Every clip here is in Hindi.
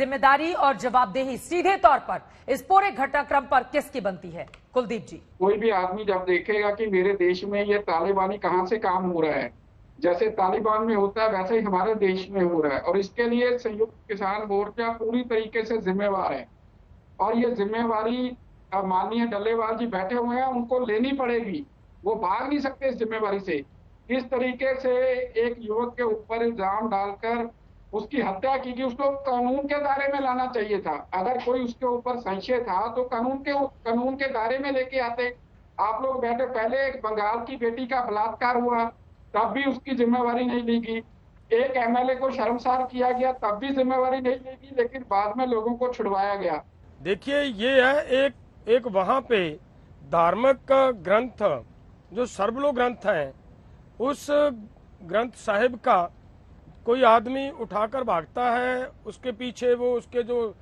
जिम्मेदारी और जवाबदेही सीधे तौर पर इस पूरे घटनाक्रम पर किसकी बनती है? कुलदीप जी। कोई भी आदमी जब देखेगा कि मेरे देश में ये तालिबानी कहाँ से काम हो रहा है, जैसे तालिबान में होता है वैसे ही हमारे देश में हो रहा है, और इसके लिए संयुक्त किसान मोर्चा पूरी तरीके से जिम्मेवार है। और ये जिम्मेवारी माननीय डल्लेवाल जी बैठे हुए हैं, उनको लेनी पड़ेगी। वो भाग नहीं सकते इस जिम्मेवारी से। किस तरीके से एक युवक के ऊपर इल्जाम डालकर उसकी हत्या की गई, उसको कानून के दायरे में लाना चाहिए था। अगर कोई उसके ऊपर संशय था तो कानून के दायरे में लेके आते। आप लोग बैठे, पहले एक बंगाल की बेटी का बलात्कार हुआ तब भी उसकी जिम्मेवारी नहीं ली गई, एक एमएलए को शर्मसार किया गया तब भी जिम्मेवारी नहीं ली गई, लेकिन बाद में लोगों को छुड़वाया गया। देखिए, ये है एक वहां पे धार्मिक ग्रंथ जो सर्वलो ग्रंथ है, उस ग्रंथ साहिब का कोई आदमी उठाकर भागता है, उसके पीछे वो उसके जो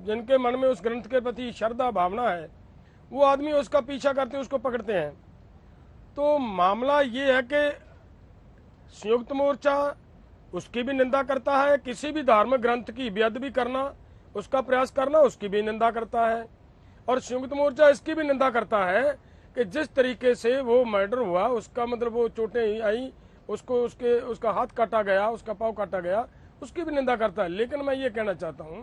जिनके मन में उस ग्रंथ के प्रति श्रद्धा भावना है, वो आदमी उसका पीछा करते, उसको पकड़ते हैं। तो मामला ये है कि संयुक्त मोर्चा उसकी भी निंदा करता है, किसी भी धार्मिक ग्रंथ की बेअदबी करना, उसका प्रयास करना, उसकी भी निंदा करता है। और संयुक्त मोर्चा इसकी भी निंदा करता है कि जिस तरीके से वो मर्डर हुआ, उसका मतलब वो चोटें आई, उसका हाथ काटा गया, उसका पाँव काटा गया, उसकी भी निंदा करता है। लेकिन मैं ये कहना चाहता हूं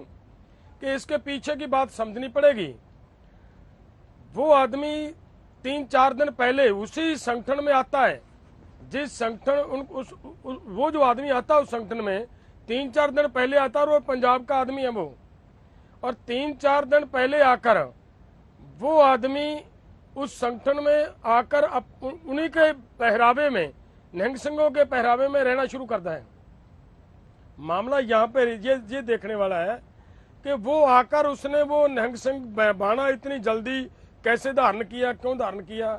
कि इसके पीछे की बात समझनी पड़ेगी। वो आदमी 3-4 दिन पहले उसी संगठन में आता है, जिस संगठन वो जो आदमी आता है उस संगठन में 3-4 दिन पहले आता है, और वो पंजाब का आदमी है वो। और 3-4 दिन पहले आकर वो आदमी उस संगठन में आकर उन्हीं के पहरावे में, निहंग सिंहों के पहरावे में रहना शुरू करता है। मामला यहाँ पे ये देखने वाला है कि वो आकर उसने वो निहंग सिंह बाणा इतनी जल्दी कैसे धारण किया, क्यों धारण किया,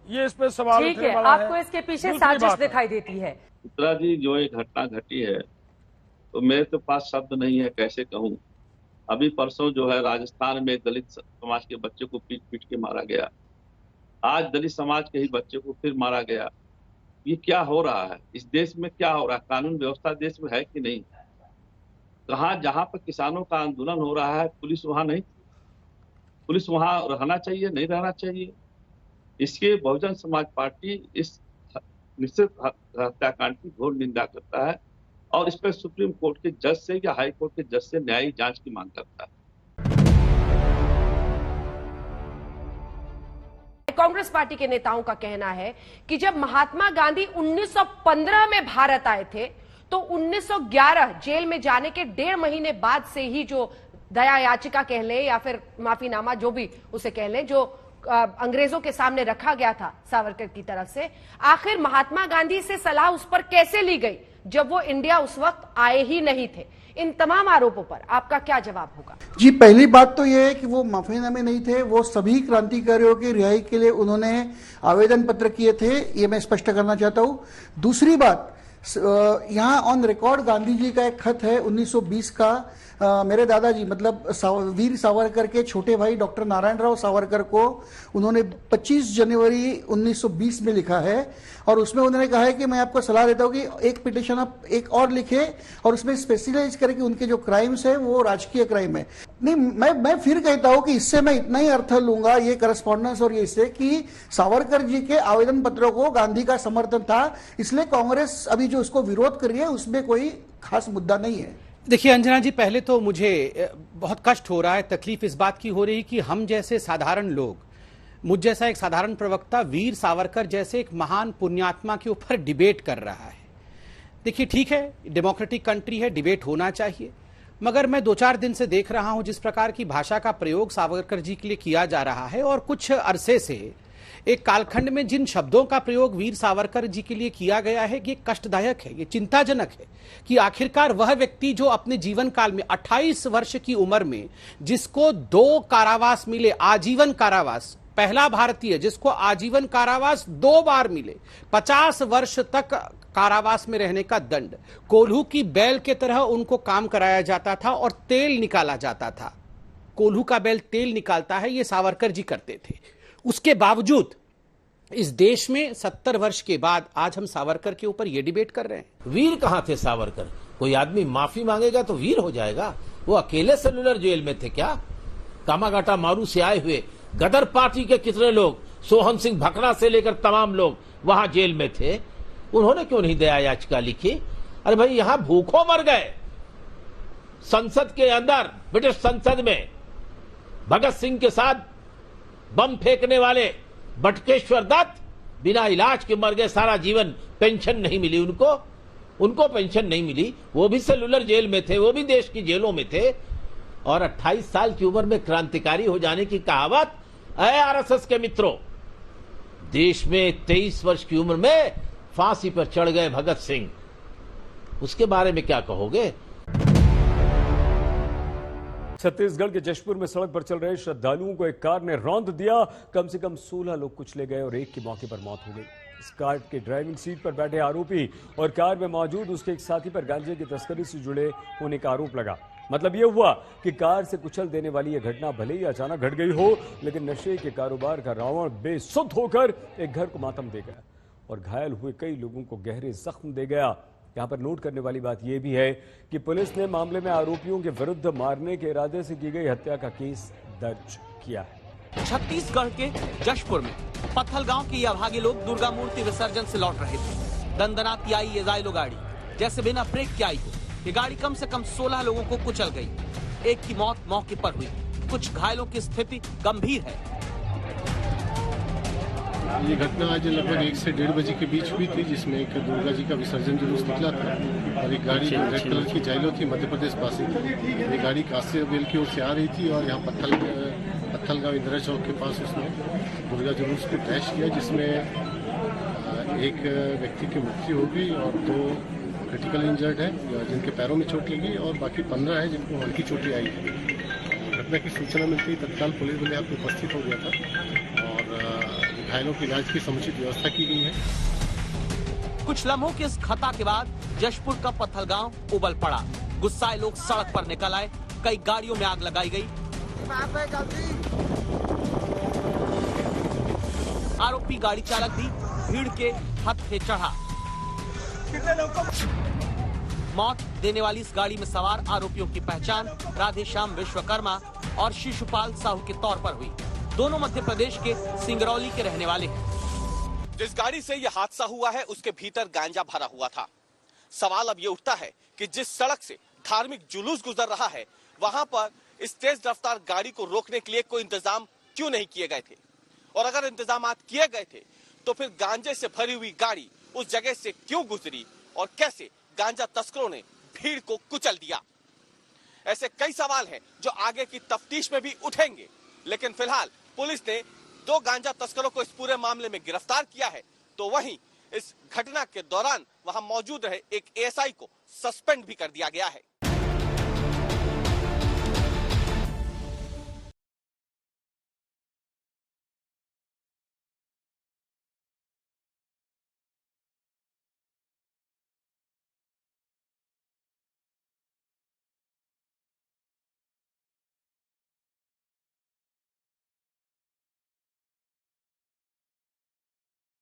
ये इस पे सवाल उठने वाला है। आपको इसके पीछे साजिश दिखाई देती है? चित्रा जी, जो एक घटना घटी है तो मेरे तो पास शब्द नहीं है, कैसे कहूँ। अभी परसों जो है राजस्थान में दलित समाज के बच्चे को पीट पीट के मारा गया, आज दलित समाज के ही बच्चे को फिर मारा गया। ये क्या हो रहा है इस देश में? क्या हो रहा है? कानून व्यवस्था देश में है कि नहीं? कहाँ जहां पर किसानों का आंदोलन हो रहा है पुलिस वहां नहीं, पुलिस वहां रहना चाहिए, नहीं रहना चाहिए। इसके बहुजन समाज पार्टी इस निश्चित हत्याकांड की घोर निंदा करता है और इस पर सुप्रीम कोर्ट के जज से या हाई कोर्ट के जज से न्यायिक जांच की मांग करता है। कांग्रेस पार्टी के नेताओं का कहना है कि जब महात्मा गांधी 1915 में भारत आए थे तो 1911 जेल में जाने के 1.5 महीने बाद से ही जो दया याचिका कह लें या फिर माफीनामा जो भी उसे कह लें, जो अंग्रेजों के सामने रखा गया था सावरकर की तरफ से, आखिर महात्मा गांधी से सलाह उस पर कैसे ली गई जब वो इंडिया उस वक्त आए ही नहीं थे? इन तमाम आरोपों पर आपका क्या जवाब होगा? जी, पहली बात तो यह है कि वो माफीनामे नहीं थे, वो सभी क्रांतिकारियों की रिहाई के लिए उन्होंने आवेदन पत्र किए थे, ये मैं स्पष्ट करना चाहता हूं। दूसरी बात, यहाँ ऑन रिकॉर्ड गांधी जी का एक खत है 1920 का, मेरे दादाजी मतलब वीर सावरकर के छोटे भाई डॉक्टर नारायण राव सावरकर को उन्होंने 25 जनवरी 1920 में लिखा है, और उसमें उन्होंने कहा है कि मैं आपको सलाह देता हूं कि एक पिटिशन आप एक और लिखे और उसमें स्पेशलाइज करें कि उनके जो क्राइम्स है वो राजकीय क्राइम है। नहीं, मैं फिर कहता हूं कि इससे मैं इतना ही अर्थ लूंगा, ये करस्पॉन्डेंस और ये इससे, कि सावरकर जी के आवेदन पत्रों को गांधी का समर्थन था, इसलिए कांग्रेस अभी जो उसको विरोध कर रही है उसमें कोई खास मुद्दा नहीं है। देखिए अंजना जी, पहले तो मुझे बहुत कष्ट हो रहा है, तकलीफ इस बात की हो रही कि हम जैसे साधारण लोग, मुझ जैसा एक साधारण प्रवक्ता वीर सावरकर जैसे एक महान पुण्यात्मा के ऊपर डिबेट कर रहा है। देखिए ठीक है, डेमोक्रेटिक कंट्री है, डिबेट होना चाहिए, मगर मैं 2-4 दिन से देख रहा हूं जिस प्रकार की भाषा का प्रयोग सावरकर जी के लिए किया जा रहा है, और कुछ अरसे से एक कालखंड में जिन शब्दों का प्रयोग वीर सावरकर जी के लिए किया गया है, ये कष्टदायक है, ये चिंताजनक है कि आखिरकार वह व्यक्ति जो अपने जीवन काल में 28 वर्ष की उम्र में जिसको 2 कारावास मिले, आजीवन कारावास, पहला भारतीय जिसको आजीवन कारावास 2 बार मिले, 50 वर्ष तक कारावास में रहने का दंड, कोल्हू की बैल के तरह उनको काम कराया जाता था और तेल निकाला जाता था। कोल्हू का बैल तेल निकालता है, ये सावरकर जी करते थे। उसके बावजूद इस देश में 70 वर्ष के बाद आज हम सावरकर के ऊपर यह डिबेट कर रहे हैं। वीर कहां थे सावरकर? कोई आदमी माफी मांगेगा तो वीर हो जाएगा। वो अकेले सेलुलर जेल में थे क्या? कामागाटा मारू से आए हुए गदर पार्टी के कितने लोग, सोहन सिंह भकना से लेकर तमाम लोग वहां जेल में थे। उन्होंने क्यों नहीं दया याचिका लिखी? अरे भाई, यहां भूखों मर गए। संसद के अंदर, ब्रिटिश संसद में भगत सिंह के साथ बम फेंकने वाले बटकेश्वर दत्त बिना इलाज के मर गए। सारा जीवन पेंशन नहीं मिली उनको पेंशन नहीं मिली। वो भी सेलुलर जेल में थे, वो भी देश की जेलों में थे। और 28 साल की उम्र में क्रांतिकारी हो जाने की कहावत, अरे आरएसएस के मित्रों, देश में 23 वर्ष की उम्र में फांसी पर चढ़ गए भगत सिंह, उसके बारे में क्या कहोगे? छत्तीसगढ़ के जशपुर में सड़क पर चल रहे श्रद्धालुओं को एक कार ने रौंद दिया। कम से कम 16 लोग कुचले गए और एक की मौके पर मौत हो गई। इस कार के ड्राइविंग सीट पर बैठे आरोपी और कार में मौजूद उसके एक साथी पर गांजे की तस्करी से जुड़े होने का आरोप लगा। मतलब यह हुआ कि कार से कुचल देने वाली यह घटना भले ही अचानक घट गई हो, लेकिन नशे के कारोबार का रावण बेसुध होकर एक घर को मातम दे गया और घायल हुए कई लोगों को गहरे जख्म दे गया। यहां पर नोट करने वाली बात यह भी है कि पुलिस ने मामले में आरोपियों के विरुद्ध मारने के इरादे से की गई हत्या का केस दर्ज किया है। छत्तीसगढ़ के जशपुर में पत्थलगांव के ये अभागे लोग दुर्गा मूर्ति विसर्जन से लौट रहे थे। दंदनाती आई ये जाइलो गाड़ी, जैसे बिना ब्रेक के आई हो। ये गाड़ी कम से कम 16 लोगों को कुचल गई। एक की मौत मौके पर हुई, कुछ घायलों की स्थिति गंभीर है। ये घटना आज लगभग 1 से 1:30 बजे के बीच हुई थी, जिसमें एक दुर्गा जी का विसर्जन जुलूस निकला था और एक गाड़ी रेड कलर की जाइलो थी, मध्य प्रदेश पासी थी। ये गाड़ी कांसेबेल की ओर से आ रही थी और यहाँ पत्थलगांव इंदिरा चौक के पास उसने दुर्गा जुलूस को क्रैश किया, जिसमें एक व्यक्ति की मृत्यु हो गई और 2 क्रिटिकल इंजर्ड है जिनके पैरों में चोट लगी और बाकी 15 है जिनको हल्की चोटें आई है। घटना की सूचना मिलती ही तत्काल पुलिस बल यहाँ पर उपस्थित हो गया था और घायलों के इलाज की समुचित व्यवस्था की गई है। कुछ लम्हों के इस खता के बाद जशपुर का पत्थलगांव उबल पड़ा। गुस्साए लोग सड़क पर निकल आए, कई गाड़ियों में आग लगाई गई। आरोपी गाड़ी चालक भी भीड़ के हत्थे चढ़ा। मौत देने वाली इस गाड़ी में सवार आरोपियों की पहचान राधेश्याम विश्वकर्मा और शिशुपाल साहू के तौर पर हुई। दोनों मध्य प्रदेश के सिंगरौली के रहने वाले हैं। जिस गाड़ी से यह हादसा हुआ है उसके भीतर गांजा भरा हुआ था। सवाल अब ये उठता है कि जिस सड़क से धार्मिक जुलूस गुजर रहा है वहां पर इस तेज रफ्तार गाड़ी को रोकने के लिए कोई इंतजाम क्यों नहीं किए गए थे, और अगर इंतजाम किए गए थे तो फिर गांजे से भरी हुई गाड़ी उस जगह से क्यों गुजरी और कैसे गांजा तस्करों ने भीड़ को कुचल दिया। ऐसे कई सवाल हैं जो आगे की तफ्तीश में भी उठेंगे, लेकिन फिलहाल पुलिस ने 2 गांजा तस्करों को इस पूरे मामले में गिरफ्तार किया है, तो वहीं इस घटना के दौरान वहां मौजूद रहे एक एएसआई को सस्पेंड भी कर दिया गया है।